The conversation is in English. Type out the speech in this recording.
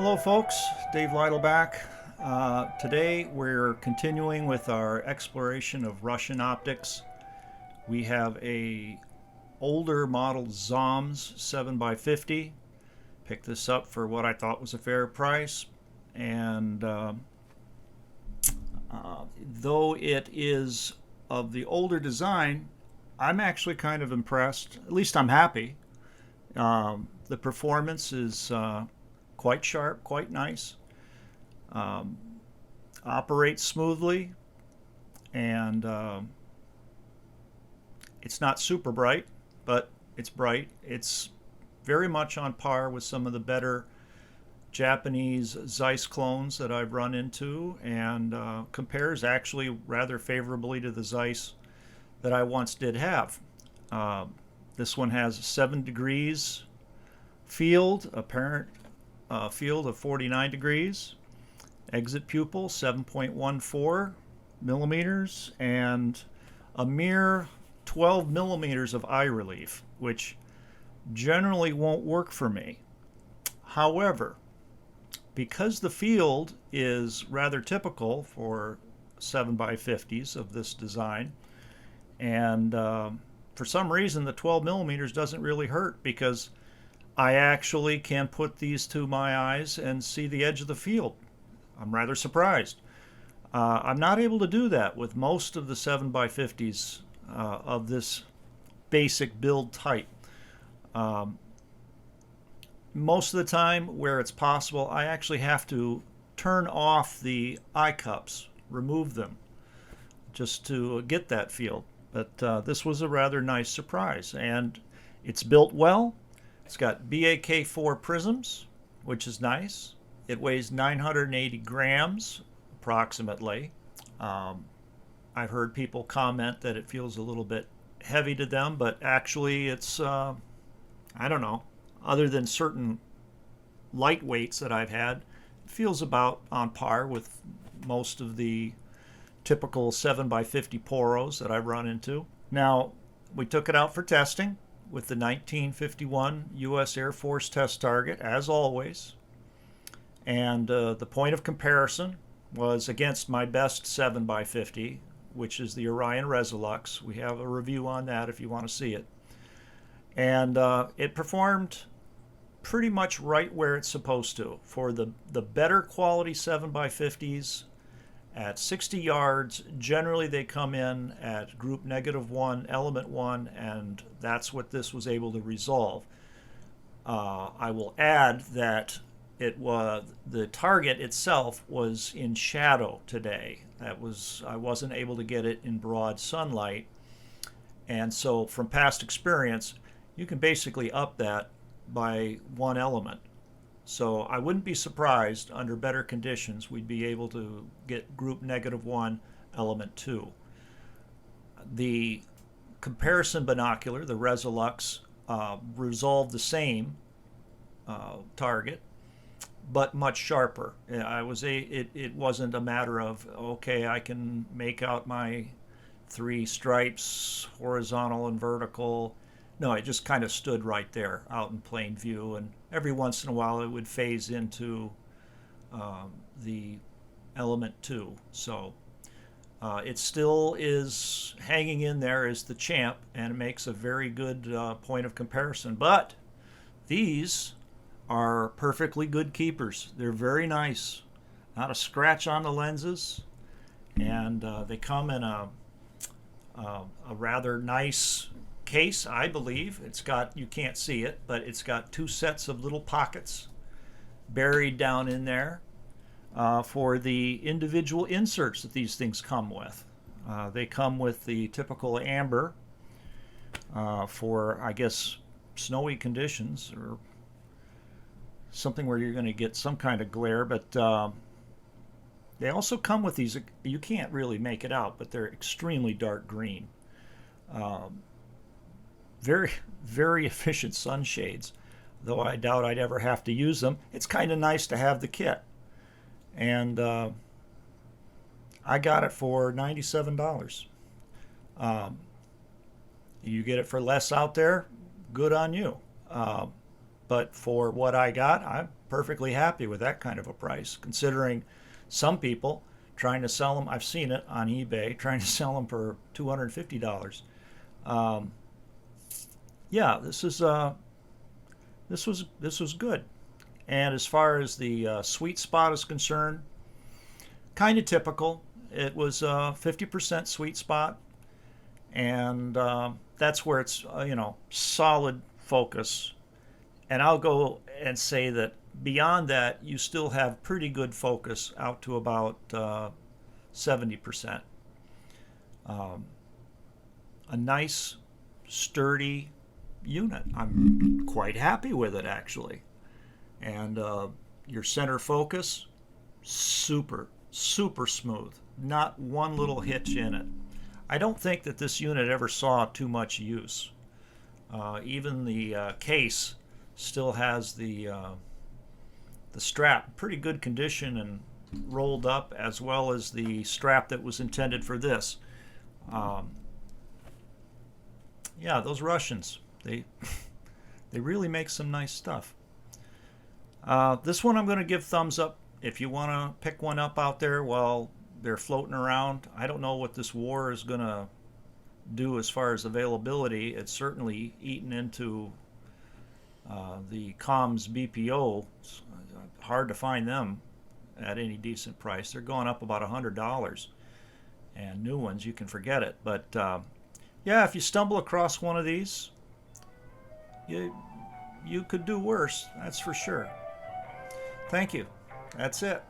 Hello, folks. Dave Lytle back. Today we're continuing with our exploration of Russian optics. We have a older model ZOMZ 7x50. Picked this up for what I thought was a fair price, and though it is of the older design, I'm actually kind of impressed. At least I'm happy. The performance is quite sharp, quite nice. Um, Operates smoothly, and it's not super bright, but it's bright. It's very much on par with some of the better Japanese Zeiss clones that I've run into, and compares actually rather favorably to the Zeiss that I once did have. Uh, this one has 7 degrees field, apparent field of 49 degrees, exit pupil 7.14 millimeters, and a mere 12 millimeters of eye relief, which generally won't work for me. However, because the field is rather typical for 7x50s of this design, and for some reason the 12 millimeters doesn't really hurt, because I actually can put these to my eyes and see the edge of the field. I'm rather surprised. I'm not able to do that with most of the 7x50s of this basic build type. Um, Most of the time, where it's possible, I actually have to turn off the eye cups, remove them, just to get that field. But this was a rather nice surprise, and it's built well. It's got BAK4 prisms, which is nice. It weighs 980 grams approximately. Um, I've heard people comment that it feels a little bit heavy to them, but actually it's, I don't know, other than certain lightweights that I've had, it feels about on par with most of the typical 7x50 Poros that I've run into. Now, we took it out for testing with the 1951 U.S. Air Force test target, as always. And the point of comparison was against my best 7x50, which is the Orion Resolux. We have a review on that if you want to see it. And it performed pretty much right where it's supposed to. For the better quality 7x50s, at 60 yards, generally they come in at group -1, element 1, and that's what this was able to resolve. I will add that the target itself was in shadow today. I wasn't able to get it in broad sunlight, and so from past experience, you can basically up that by 1 element. So I wouldn't be surprised under better conditions we'd be able to get group -1, element 2. The comparison binocular, the Resolux, resolved the same target, but much sharper. It wasn't a matter of, okay, I can make out my 3 stripes, horizontal and vertical. No, it just kind of stood right there out in plain view, and every once in a while it would phase into the element 2. So it still is hanging in there as the champ, and it makes a very good point of comparison. But these are perfectly good keepers. They're very nice. Not a scratch on the lenses, and they come in a rather nice case, I believe. It's got, you can't see it, but it's got 2 sets of little pockets buried down in there for the individual inserts that these things come with. They come with the typical amber for, I guess, snowy conditions or something where you're going to get some kind of glare, but they also come with these, you can't really make it out, but they're extremely dark green. Very, very efficient sunshades, though I doubt I'd ever have to use them. It's kind of nice to have the kit. And I got it for $97. You get it for less out there, good on you. But for what I got, I'm perfectly happy with that kind of a price, considering some people trying to sell them. I've seen it on eBay, trying to sell them for $250. Yeah, this was good. And as far as the sweet spot is concerned, kind of typical. It was a 50% sweet spot, and that's where it's solid focus. And I'll go and say that beyond that, you still have pretty good focus out to about 70%. A nice, sturdy unit. I'm quite happy with it, actually. And your center focus, super smooth. Not one little hitch in it. I don't think that this unit ever saw too much use. Even the case still has the strap, pretty good condition and rolled up, as well as the strap that was intended for this. Yeah, those Russians, they really make some nice stuff. This one I'm going to give thumbs up. If you want to pick one up out there while they're floating around, I don't know what this war is going to do as far as availability. It's certainly eaten into the ZOMZ BPO. It's hard to find them at any decent price. They're going up about $100, and new ones, you can forget it. But yeah, if you stumble across one of these, you could do worse, that's for sure. Thank you. That's it.